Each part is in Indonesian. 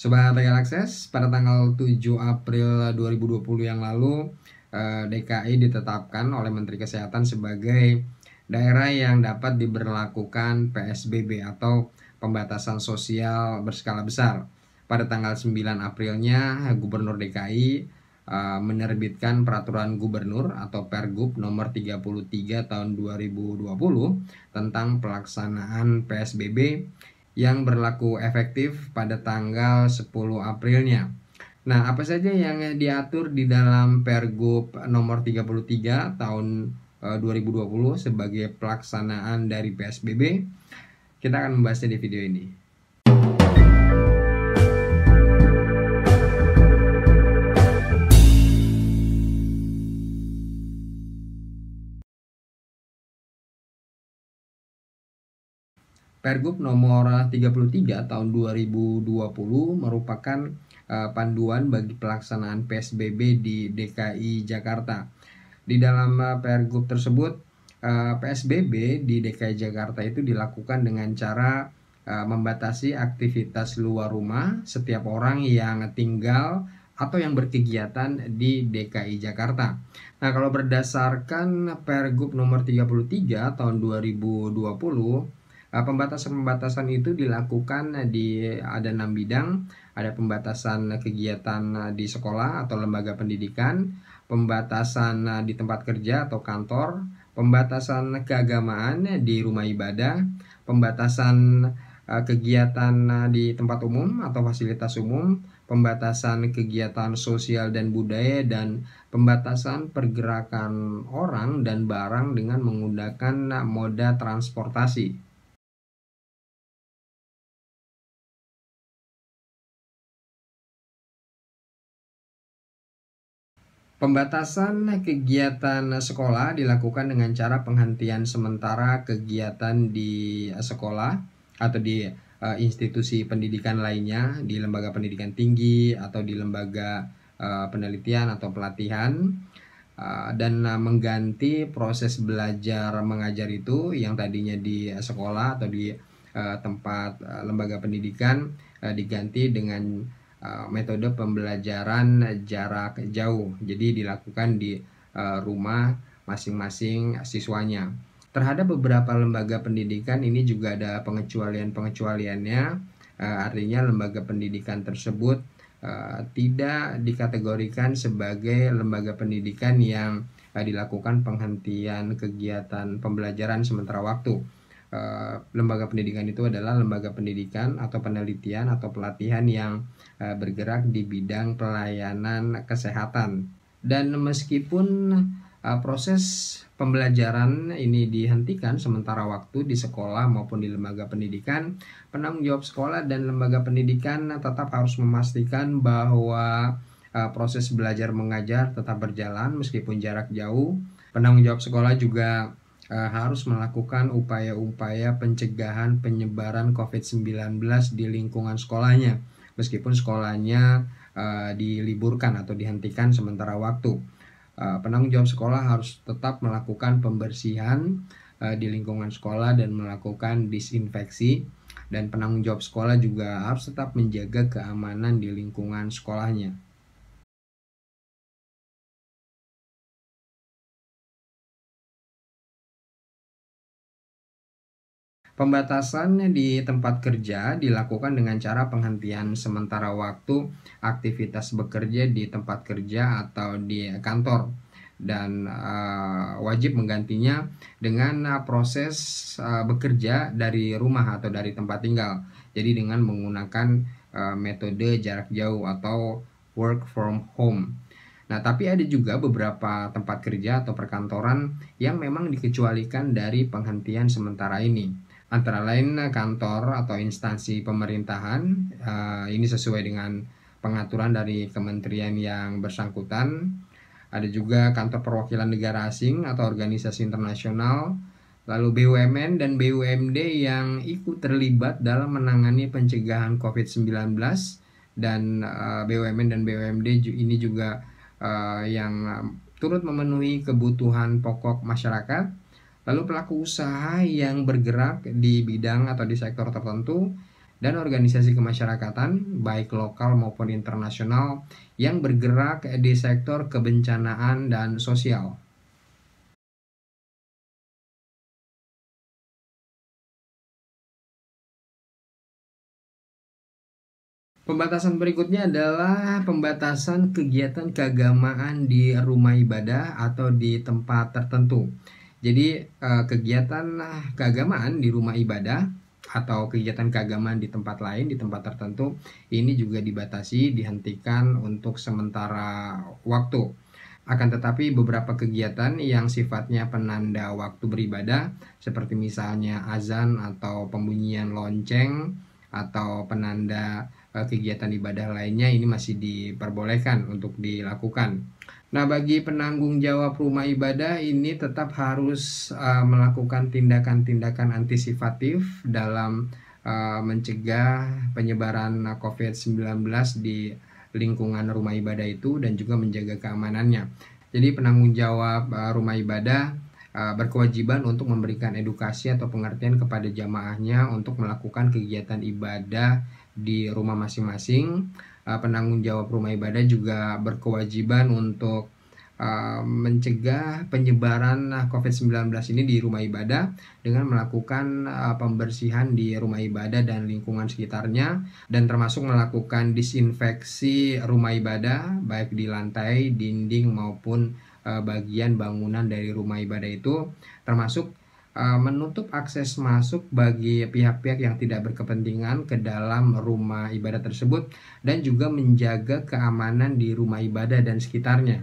Sobat Real Akses, pada tanggal 7 April 2020 yang lalu, DKI ditetapkan oleh Menteri Kesehatan sebagai daerah yang dapat diberlakukan PSBB atau pembatasan sosial berskala besar. Pada tanggal 9 Aprilnya, Gubernur DKI menerbitkan peraturan gubernur atau Pergub nomor 33 tahun 2020 tentang pelaksanaan PSBB yang berlaku efektif pada tanggal 10 Aprilnya. Nah, apa saja yang diatur di dalam Pergub nomor 33 tahun 2020 sebagai pelaksanaan dari PSBB? Kita akan membahasnya di video ini. Pergub nomor 33 tahun 2020 merupakan panduan bagi pelaksanaan PSBB di DKI Jakarta. Di dalam Pergub tersebut, PSBB di DKI Jakarta itu dilakukan dengan cara membatasi aktivitas luar rumah setiap orang yang tinggal atau yang berkegiatan di DKI Jakarta. Nah, kalau berdasarkan Pergub nomor 33 tahun 2020, pembatasan-pembatasan itu dilakukan ada 6 bidang. Ada pembatasan kegiatan di sekolah atau lembaga pendidikan, pembatasan di tempat kerja atau kantor, pembatasan keagamaan di rumah ibadah, pembatasan kegiatan di tempat umum atau fasilitas umum, pembatasan kegiatan sosial dan budaya, dan pembatasan pergerakan orang dan barang dengan menggunakan moda transportasi. Pembatasan kegiatan sekolah dilakukan dengan cara penghentian sementara kegiatan di sekolah atau di institusi pendidikan lainnya, di lembaga pendidikan tinggi atau di lembaga penelitian atau pelatihan, dan mengganti proses belajar mengajar itu yang tadinya di sekolah atau di tempat lembaga pendidikan diganti dengan metode pembelajaran jarak jauh. Jadi dilakukan di rumah masing-masing siswanya. Terhadap beberapa lembaga pendidikan ini juga ada pengecualiannya. Artinya lembaga pendidikan tersebut tidak dikategorikan sebagai lembaga pendidikan yang dilakukan penghentian kegiatan pembelajaran sementara waktu. Lembaga pendidikan itu adalah lembaga pendidikan atau penelitian atau pelatihan yang bergerak di bidang pelayanan kesehatan. Dan meskipun proses pembelajaran ini dihentikan sementara waktu di sekolah maupun di lembaga pendidikan, penanggung jawab sekolah dan lembaga pendidikan tetap harus memastikan bahwa proses belajar mengajar tetap berjalan meskipun jarak jauh. Penanggung jawab sekolah juga harus melakukan upaya-upaya pencegahan penyebaran COVID-19 di lingkungan sekolahnya, meskipun sekolahnya diliburkan atau dihentikan sementara waktu. Penanggung jawab sekolah harus tetap melakukan pembersihan di lingkungan sekolah dan melakukan disinfeksi, dan penanggung jawab sekolah juga harus tetap menjaga keamanan di lingkungan sekolahnya. Pembatasan di tempat kerja dilakukan dengan cara penghentian sementara waktu aktivitas bekerja di tempat kerja atau di kantor, dan wajib menggantinya dengan proses bekerja dari rumah atau dari tempat tinggal. Jadi dengan menggunakan metode jarak jauh atau work from home. Nah, tapi ada juga beberapa tempat kerja atau perkantoran yang memang dikecualikan dari penghentian sementara ini. Antara lain kantor atau instansi pemerintahan, ini sesuai dengan pengaturan dari kementerian yang bersangkutan. Ada juga kantor perwakilan negara asing atau organisasi internasional, lalu BUMN dan BUMD yang ikut terlibat dalam menangani pencegahan COVID-19, dan BUMN dan BUMD ini juga yang turut memenuhi kebutuhan pokok masyarakat. Lalu pelaku usaha yang bergerak di bidang atau di sektor tertentu, dan organisasi kemasyarakatan baik lokal maupun internasional yang bergerak di sektor kebencanaan dan sosial. Pembatasan berikutnya adalah pembatasan kegiatan keagamaan di rumah ibadah atau di tempat tertentu. Jadi kegiatan keagamaan di rumah ibadah atau kegiatan keagamaan di tempat lain, di tempat tertentu, ini juga dibatasi, dihentikan untuk sementara waktu. Akan tetapi beberapa kegiatan yang sifatnya penanda waktu beribadah, seperti misalnya azan atau pembunyian lonceng atau penanda kegiatan ibadah lainnya, ini masih diperbolehkan untuk dilakukan. Nah, bagi penanggung jawab rumah ibadah ini tetap harus melakukan tindakan-tindakan antisipatif dalam mencegah penyebaran COVID-19 di lingkungan rumah ibadah itu dan juga menjaga keamanannya. Jadi penanggung jawab rumah ibadah berkewajiban untuk memberikan edukasi atau pengertian kepada jamaahnya untuk melakukan kegiatan ibadah di rumah masing-masing. Penanggung jawab rumah ibadah juga berkewajiban untuk mencegah penyebaran COVID-19 ini di rumah ibadah dengan melakukan pembersihan di rumah ibadah dan lingkungan sekitarnya, dan termasuk melakukan disinfeksi rumah ibadah baik di lantai, dinding maupun bagian bangunan dari rumah ibadah itu, termasuk menutup akses masuk bagi pihak-pihak yang tidak berkepentingan ke dalam rumah ibadah tersebut, dan juga menjaga keamanan di rumah ibadah dan sekitarnya.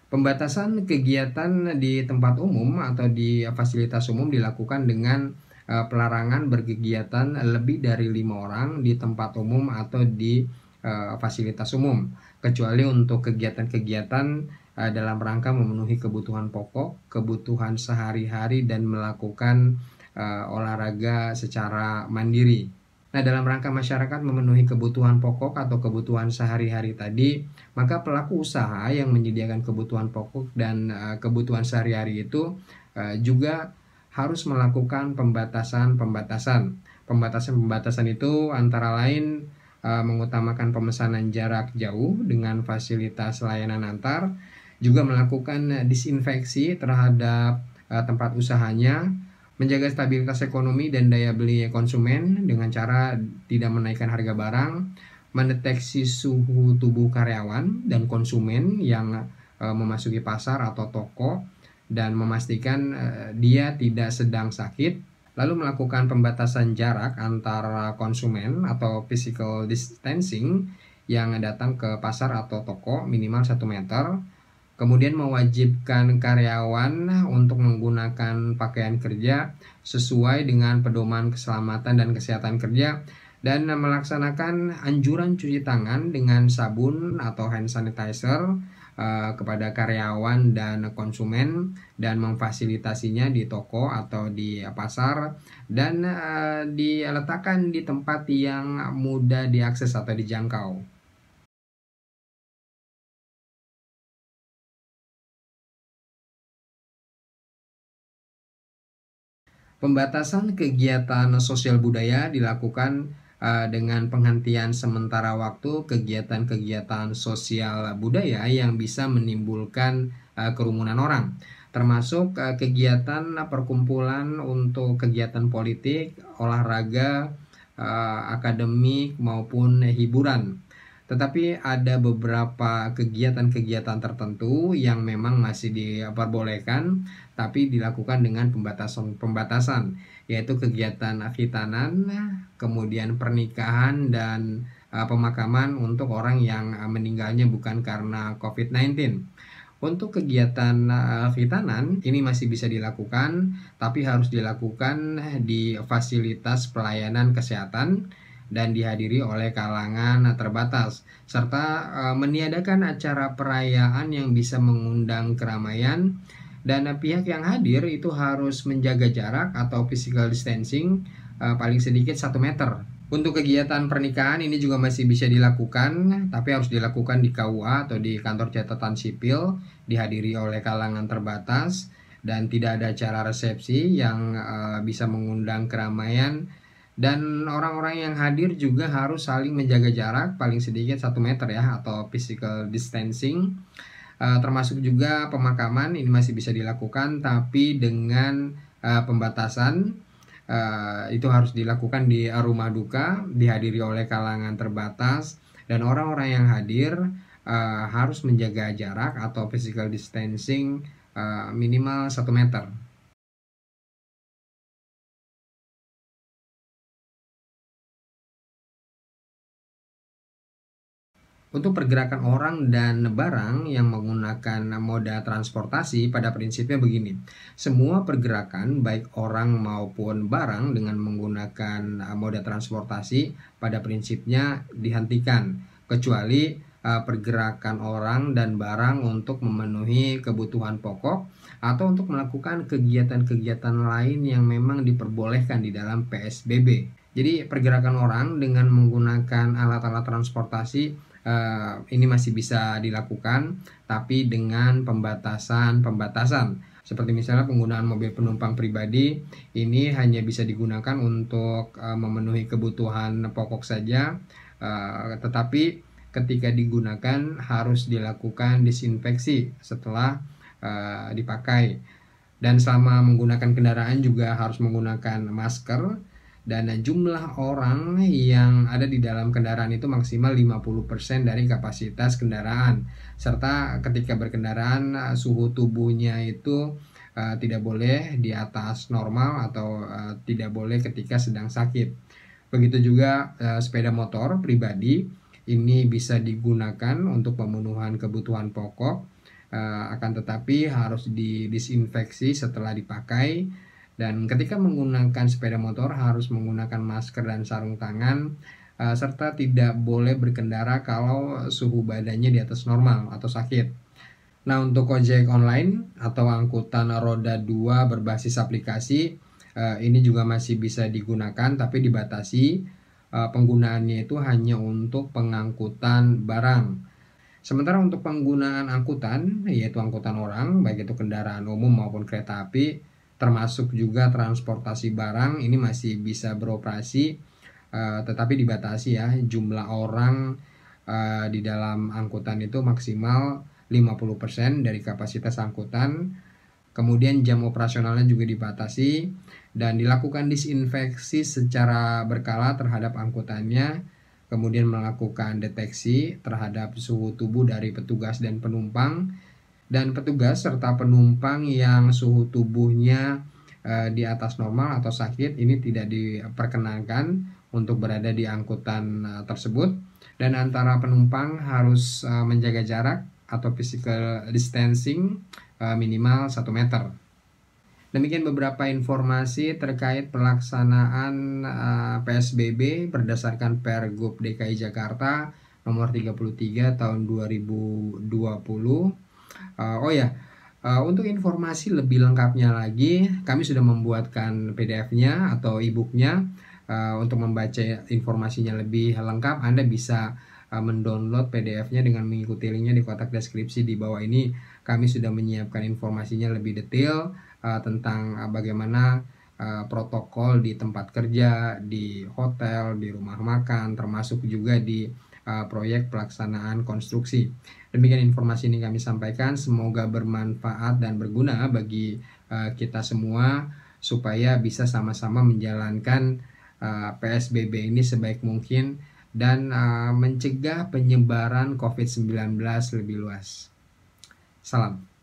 Pembatasan kegiatan di tempat umum atau di fasilitas umum dilakukan dengan pelarangan berkegiatan lebih dari 5 orang di tempat umum atau di fasilitas umum, kecuali untuk kegiatan-kegiatan dalam rangka memenuhi kebutuhan pokok, kebutuhan sehari-hari, dan melakukan olahraga secara mandiri. Nah, dalam rangka masyarakat memenuhi kebutuhan pokok atau kebutuhan sehari-hari tadi, maka pelaku usaha yang menyediakan kebutuhan pokok dan kebutuhan sehari-hari itu juga harus melakukan pembatasan. Pembatasan itu antara lain mengutamakan pemesanan jarak jauh dengan fasilitas layanan antar, juga melakukan disinfeksi terhadap tempat usahanya, menjaga stabilitas ekonomi dan daya beli konsumen dengan cara tidak menaikkan harga barang, mendeteksi suhu tubuh karyawan dan konsumen yang memasuki pasar atau toko dan memastikan dia tidak sedang sakit, lalu melakukan pembatasan jarak antara konsumen atau physical distancing yang datang ke pasar atau toko minimal 1 meter. Kemudian mewajibkan karyawan untuk menggunakan pakaian kerja sesuai dengan pedoman keselamatan dan kesehatan kerja, dan melaksanakan anjuran cuci tangan dengan sabun atau hand sanitizer kepada karyawan dan konsumen, dan memfasilitasinya di toko atau di pasar, dan diletakkan di tempat yang mudah diakses atau dijangkau. Pembatasan kegiatan sosial budaya dilakukan dengan penghentian sementara waktu kegiatan-kegiatan sosial budaya yang bisa menimbulkan kerumunan orang, termasuk kegiatan perkumpulan untuk kegiatan politik, olahraga, akademik maupun hiburan. Tetapi ada beberapa kegiatan-kegiatan tertentu yang memang masih diperbolehkan, tapi dilakukan dengan pembatasan, yaitu kegiatan khitanan, kemudian pernikahan, dan pemakaman untuk orang yang meninggalnya bukan karena COVID-19. Untuk kegiatan khitanan ini masih bisa dilakukan, tapi harus dilakukan di fasilitas pelayanan kesehatan dan dihadiri oleh kalangan terbatas, serta meniadakan acara perayaan yang bisa mengundang keramaian, dan pihak yang hadir itu harus menjaga jarak atau physical distancing paling sedikit 1 meter Untuk kegiatan pernikahan ini juga masih bisa dilakukan, tapi harus dilakukan di KUA atau di kantor catatan sipil, dihadiri oleh kalangan terbatas, dan tidak ada acara resepsi yang bisa mengundang keramaian. Dan orang-orang yang hadir juga harus saling menjaga jarak paling sedikit 1 meter ya, atau physical distancing. Termasuk juga pemakaman ini masih bisa dilakukan, tapi dengan pembatasan. Itu harus dilakukan di rumah duka, dihadiri oleh kalangan terbatas, dan orang-orang yang hadir harus menjaga jarak atau physical distancing minimal 1 meter. Untuk pergerakan orang dan barang yang menggunakan moda transportasi, pada prinsipnya begini. Semua pergerakan baik orang maupun barang dengan menggunakan moda transportasi pada prinsipnya dihentikan, kecuali pergerakan orang dan barang untuk memenuhi kebutuhan pokok atau untuk melakukan kegiatan-kegiatan lain yang memang diperbolehkan di dalam PSBB. Jadi pergerakan orang dengan menggunakan alat-alat transportasi ini masih bisa dilakukan, tapi dengan pembatasan-pembatasan. Seperti misalnya penggunaan mobil penumpang pribadi, ini hanya bisa digunakan untuk memenuhi kebutuhan pokok saja, tetapi ketika digunakan harus dilakukan disinfeksi setelah dipakai. Dan selama menggunakan kendaraan juga harus menggunakan masker. Dan jumlah orang yang ada di dalam kendaraan itu maksimal 50% dari kapasitas kendaraan. Serta ketika berkendaraan suhu tubuhnya itu tidak boleh di atas normal atau tidak boleh ketika sedang sakit. Begitu juga sepeda motor pribadi ini bisa digunakan untuk pemenuhan kebutuhan pokok, akan tetapi harus didisinfeksi setelah dipakai. Dan ketika menggunakan sepeda motor harus menggunakan masker dan sarung tangan, serta tidak boleh berkendara kalau suhu badannya di atas normal atau sakit. Nah, untuk ojek online atau angkutan roda 2 berbasis aplikasi, ini juga masih bisa digunakan, tapi dibatasi. Penggunaannya itu hanya untuk pengangkutan barang. Sementara untuk penggunaan angkutan, yaitu angkutan orang, baik itu kendaraan umum maupun kereta api, termasuk juga transportasi barang, ini masih bisa beroperasi, tetapi dibatasi ya, jumlah orang di dalam angkutan itu maksimal 50% dari kapasitas angkutan. Kemudian jam operasionalnya juga dibatasi dan dilakukan disinfeksi secara berkala terhadap angkutannya. Kemudian melakukan deteksi terhadap suhu tubuh dari petugas dan penumpang. Dan petugas serta penumpang yang suhu tubuhnya di atas normal atau sakit ini tidak diperkenankan untuk berada di angkutan tersebut. Dan antara penumpang harus menjaga jarak atau physical distancing minimal 1 meter. Demikian beberapa informasi terkait pelaksanaan PSBB berdasarkan Pergub DKI Jakarta nomor 33 tahun 2020. Untuk informasi lebih lengkapnya lagi, kami sudah membuatkan PDF-nya atau e-book-nya. Untuk membaca informasinya lebih lengkap, Anda bisa mendownload PDF-nya dengan mengikuti linknya di kotak deskripsi di bawah ini. Kami sudah menyiapkan informasinya lebih detail tentang bagaimana protokol di tempat kerja, di hotel, di rumah makan, termasuk juga di proyek pelaksanaan konstruksi. Demikian informasi ini kami sampaikan, semoga bermanfaat dan berguna bagi kita semua supaya bisa sama-sama menjalankan PSBB ini sebaik mungkin dan mencegah penyebaran COVID-19 lebih luas. Salam.